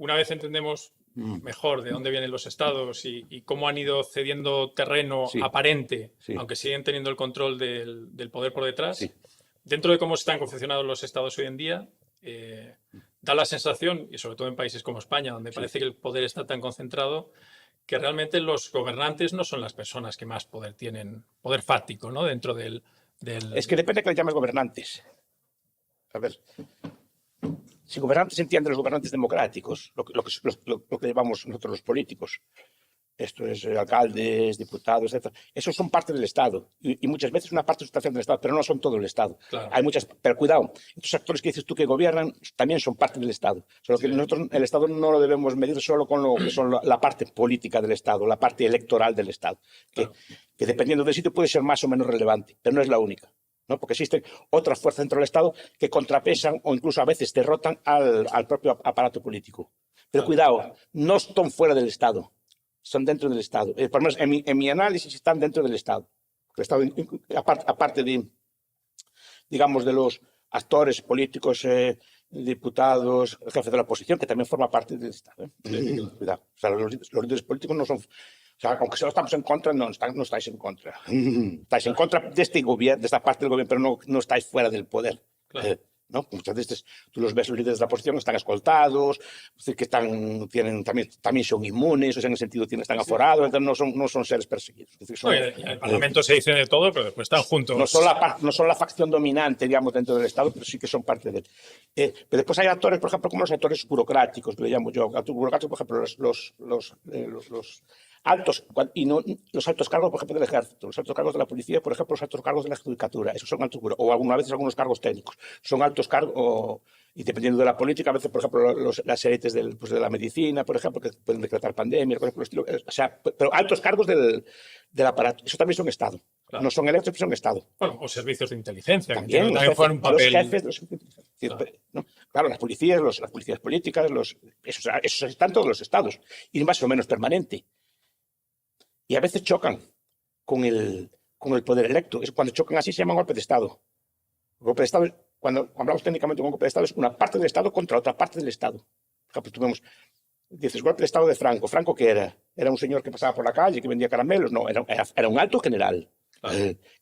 una vez entendemos mejor de dónde vienen los estados y cómo han ido cediendo terreno aparente, aunque siguen teniendo el control del poder por detrás, dentro de cómo están confeccionados los estados hoy en día, da la sensación, y sobre todo en países como España, donde parece que el poder está tan concentrado, que realmente los gobernantes no son las personas que más poder tienen, poder fáctico, ¿no? Dentro del... Es que depende de que le llames gobernantes. A ver, si gobernantes entienden los gobernantes democráticos, lo que llamamos nosotros los políticos, esto es alcaldes, diputados, etc. Esos son parte del Estado y muchas veces una parte sustancial del Estado, pero no son todo el Estado. Claro. Hay muchas, pero cuidado, estos actores que dices tú que gobiernan también son parte del Estado. Solo que nosotros el Estado no lo debemos medir solo con lo que son la parte política del Estado, la parte electoral del Estado, que dependiendo del sitio puede ser más o menos relevante, pero no es la única, ¿no? Porque existen otras fuerzas dentro del Estado que contrapesan o incluso a veces derrotan al propio aparato político. Pero cuidado, no están fuera del Estado. Son dentro del Estado. Por lo menos en mi análisis están dentro del Estado. El Estado, aparte de, digamos, de los actores políticos, diputados, el jefe de la oposición, que también forma parte del Estado. Cuidado. O sea, los líderes políticos no son... O sea, aunque solo estamos en contra, no estáis en contra. Estáis en contra de este gobierno, de esta parte del gobierno, pero no estáis fuera del poder. Claro. ¿No? Muchas veces tú los ves, los líderes de la oposición están escoltados, es decir, que también son inmunes, o sea, en el sentido que están aforados, entonces no son seres perseguidos. Es decir, en el Parlamento se dice de todo, pero después están juntos. No son la facción dominante, digamos, dentro del Estado, pero sí que son parte de él. Pero después hay actores, por ejemplo, como los actores burocráticos, que le llamo yo. Actores burocráticos, por ejemplo, los altos, y no los altos cargos, por ejemplo, del ejército, los altos cargos de la policía, por ejemplo, los altos cargos de la judicatura, esos son altos, o algunas veces algunos cargos técnicos, son altos cargos, y dependiendo de la política, a veces, por ejemplo, las élites de la medicina, por ejemplo, que pueden decretar pandemia, por ejemplo, o sea, pero altos cargos del aparato, eso también son Estado. Claro. No son electos, pero son Estado. Bueno, o servicios de inteligencia, también, que también fueron un papel... Los jefes, ¿no? Claro, las policías políticas, esos están todos los Estados, y más o menos permanente. Y a veces chocan con el poder electo. Cuando chocan así se llama golpe de Estado. Golpe de Estado, cuando hablamos técnicamente de un golpe de Estado, es una parte del Estado contra otra parte del Estado. Por ejemplo, dices, golpe de Estado de Franco. ¿Franco qué era? ¿Era un señor que pasaba por la calle, que vendía caramelos? No, era un alto general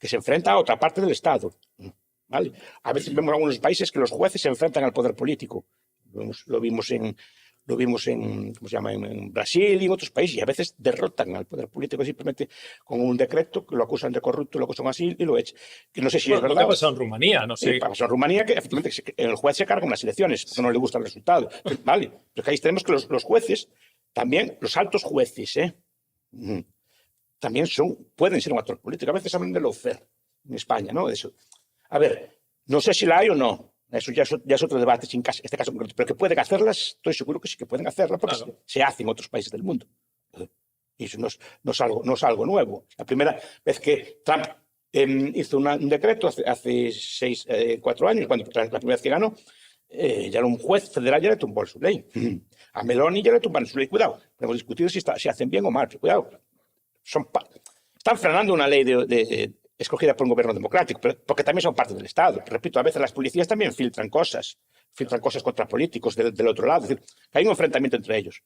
que se enfrenta a otra parte del Estado. ¿Vale? A veces vemos en algunos países que los jueces se enfrentan al poder político. Lo vimos en ¿cómo se llama? En Brasil y en otros países, y a veces derrotan al poder político simplemente con un decreto, que lo acusan de corrupto, lo acusan así y lo echan. Que no sé si es verdad. ¿Qué ha pasado en Rumanía? No sé. Pasó en Rumanía que efectivamente el juez se carga unas elecciones, porque no le gusta el resultado. Vale, pero que ahí tenemos que los jueces, también los altos jueces, también pueden ser un actor político. A veces hablan de lawfare en España, ¿no? Eso. A ver, no sé si la hay o no. Eso ya es otro debate, sin este caso concreto. Pero que pueden hacerlas, estoy seguro que sí que pueden hacerlas, porque se hace en otros países del mundo. Y eso no es algo nuevo. La primera vez que Trump hizo un decreto hace 4 años, cuando la primera vez que ganó, ya era un juez federal, ya le tumbó su ley. A Meloni ya le tumbaron su ley. Cuidado, podemos discutir si hacen bien o mal. Pero cuidado, están frenando una ley escogida por un gobierno democrático, porque también son parte del Estado. Repito, a veces las policías también filtran cosas contra políticos del otro lado. Es decir, hay un enfrentamiento entre ellos.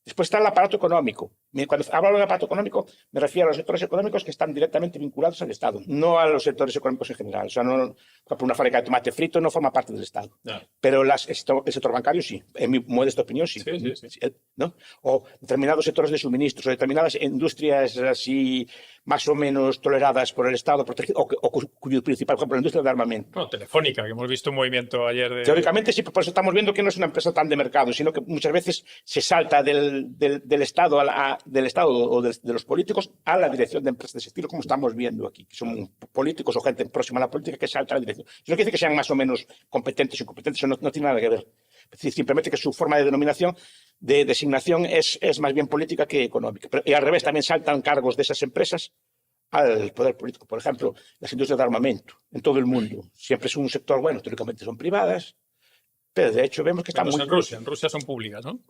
Después está el aparato económico. Cuando hablo del aparato económico, me refiero a los sectores económicos que están directamente vinculados al Estado, no a los sectores económicos en general. O sea, una fábrica de tomate frito no forma parte del Estado. No. Pero el sector bancario sí, en mi modesta opinión sí. Sí. ¿No? O determinados sectores de suministros, o determinadas industrias así más o menos toleradas por el Estado, o cuyo principal, por ejemplo, la industria de armamento. Bueno, Telefónica, que hemos visto un movimiento ayer de... Teóricamente sí, por eso estamos viendo que no es una empresa tan de mercado, sino que muchas veces se salta del Estado o de los políticos a la dirección de empresas de ese estilo, como estamos viendo aquí, que son políticos o gente próxima a la política que salta a la dirección. Eso no quiere decir que sean más o menos competentes o incompetentes, eso no tiene nada que ver. Es decir, simplemente que su forma de denominación, de designación, es más bien política que económica. Y al revés, también saltan cargos de esas empresas al poder político. Por ejemplo, las industrias de armamento en todo el mundo. Siempre es un sector, bueno, teóricamente son privadas, pero de hecho vemos que están en Rusia son públicas, ¿no?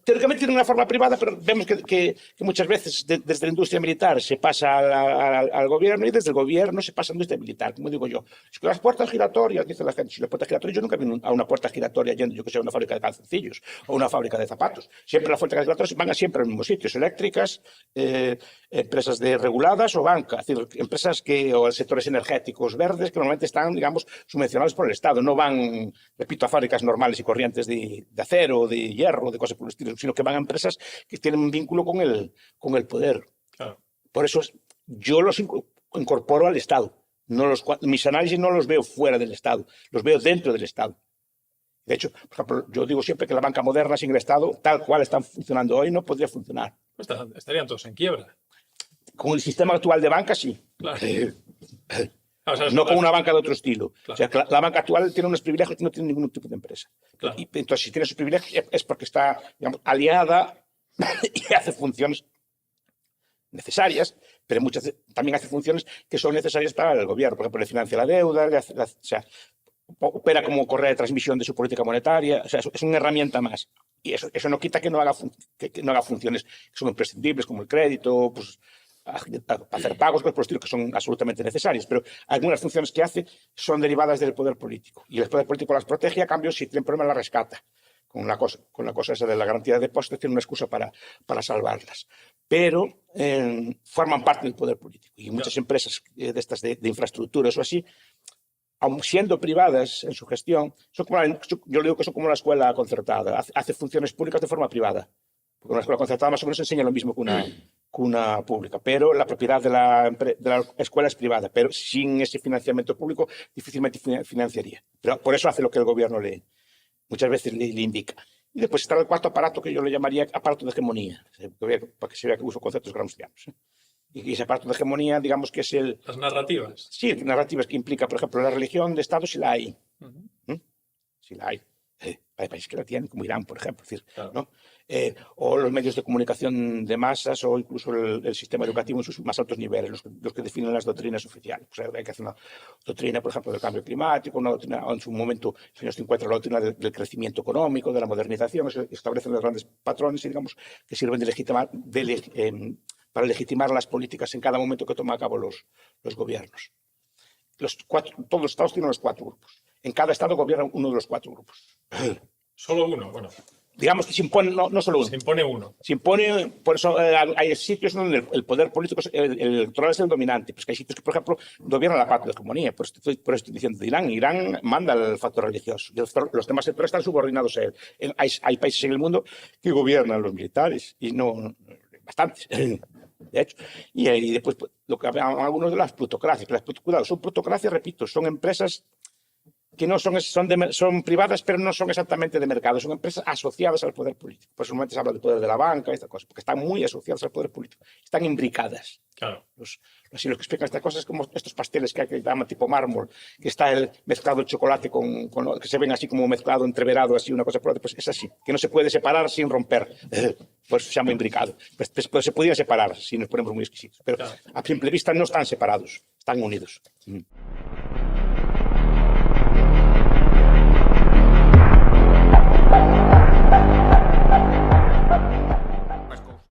teóricamente tiene una forma privada, pero vemos que muchas veces desde la industria militar se pasa al gobierno y desde el gobierno se pasa a la industria militar, como digo yo. Las puertas giratorias, dice la gente, si las puertas giratorias, yo nunca vi a una puerta giratoria yendo, yo que sé, a una fábrica de calzoncillos o una fábrica de zapatos. Siempre las puertas giratorias van siempre a los mismos sitios, eléctricas, empresas reguladas o banca, es decir, empresas o sectores energéticos verdes que normalmente están, digamos, subvencionados por el Estado. No van, repito, a fábricas normales y corrientes de acero, de hierro, de cosas por el estilo, sino que van a empresas que tienen un vínculo con el poder. Claro. Por eso yo los incorporo al Estado. Mis análisis no los veo fuera del Estado, los veo dentro del Estado. De hecho, por ejemplo, yo digo siempre que la banca moderna sin el Estado, tal cual están funcionando hoy, no podría funcionar. Estarían todos en quiebra. Con el sistema actual de banca, sí. Claro. No con una banca de otro estilo. Claro. O sea, la banca actual tiene unos privilegios que no tiene ningún tipo de empresa. Claro. Y entonces, si tiene esos privilegios, es porque está, digamos, aliada y hace funciones necesarias, pero también hace funciones que son necesarias para el gobierno. Por ejemplo, le financia la deuda, o sea, opera como correa de transmisión de su política monetaria. O sea, es una herramienta más. Y eso no quita que no haga funciones que son imprescindibles, como el crédito, pues, hacer pagos, cosas por el estilo, que son absolutamente necesarias, pero algunas funciones que hace son derivadas del poder político, y el poder político las protege, a cambio, si tienen problemas, las rescata. Con la cosa esa de la garantía de depósitos, tiene una excusa para salvarlas. Pero forman parte del poder político. Y muchas empresas de estas de infraestructuras o así, aun siendo privadas en su gestión, yo digo que son como la escuela concertada, hace funciones públicas de forma privada. Porque una escuela concertada más o menos enseña lo mismo que una pública, pero la propiedad de la escuela es privada, pero sin ese financiamiento público difícilmente financiaría. Pero por eso hace lo que el gobierno muchas veces le indica. Y después está el cuarto aparato, que yo le llamaría aparato de hegemonía, para que se vea que uso conceptos gramscianos. Y ese aparato de hegemonía, digamos que es las narrativas. Sí, narrativas que implica, por ejemplo, la religión de Estado, si la hay. Si la hay. Hay países que la tienen, como Irán, por ejemplo. Es decir, claro. ¿No? O los medios de comunicación de masas, o incluso el sistema educativo en sus más altos niveles, los que definen las doctrinas oficiales. O sea, hay que hacer una doctrina, por ejemplo, del cambio climático, una doctrina, en su momento, en los años 50, la doctrina del crecimiento económico, de la modernización, establecen los grandes patrones, digamos, que sirven para legitimar las políticas en cada momento que toman a cabo los gobiernos. Todos los estados tienen los 4 grupos. En cada estado gobierna uno de los 4 grupos. Solo uno, bueno. Digamos que se impone, no solo uno. Se impone uno. Se impone, por eso hay sitios donde el poder político, el electoral es el dominante. Pues que hay sitios que, por ejemplo, gobiernan la parte de hegemonía. Por eso estoy diciendo de Irán. Irán manda el factor religioso. Y los demás sectores están subordinados a él. Hay países en el mundo que gobiernan los militares. Y no bastantes. De hecho, y después lo que hablan algunos de las plutocracias. Cuidado, son plutocracias, repito, son empresas que no son privadas, pero no son exactamente de mercado, son empresas asociadas al poder político. Por eso normalmente se habla del poder de la banca, esta cosa, porque están muy asociadas al poder político, están imbricadas. Claro. Los que explican estas cosas es como estos pasteles que llaman tipo mármol, que está mezclado el chocolate que se ven así como mezclado, entreverado, así una cosa por otra, pues es así, que no se puede separar sin romper, por eso se llama imbricado. Pues se podían separar si nos ponemos muy exquisitos, pero claro, a simple vista no están separados, están unidos.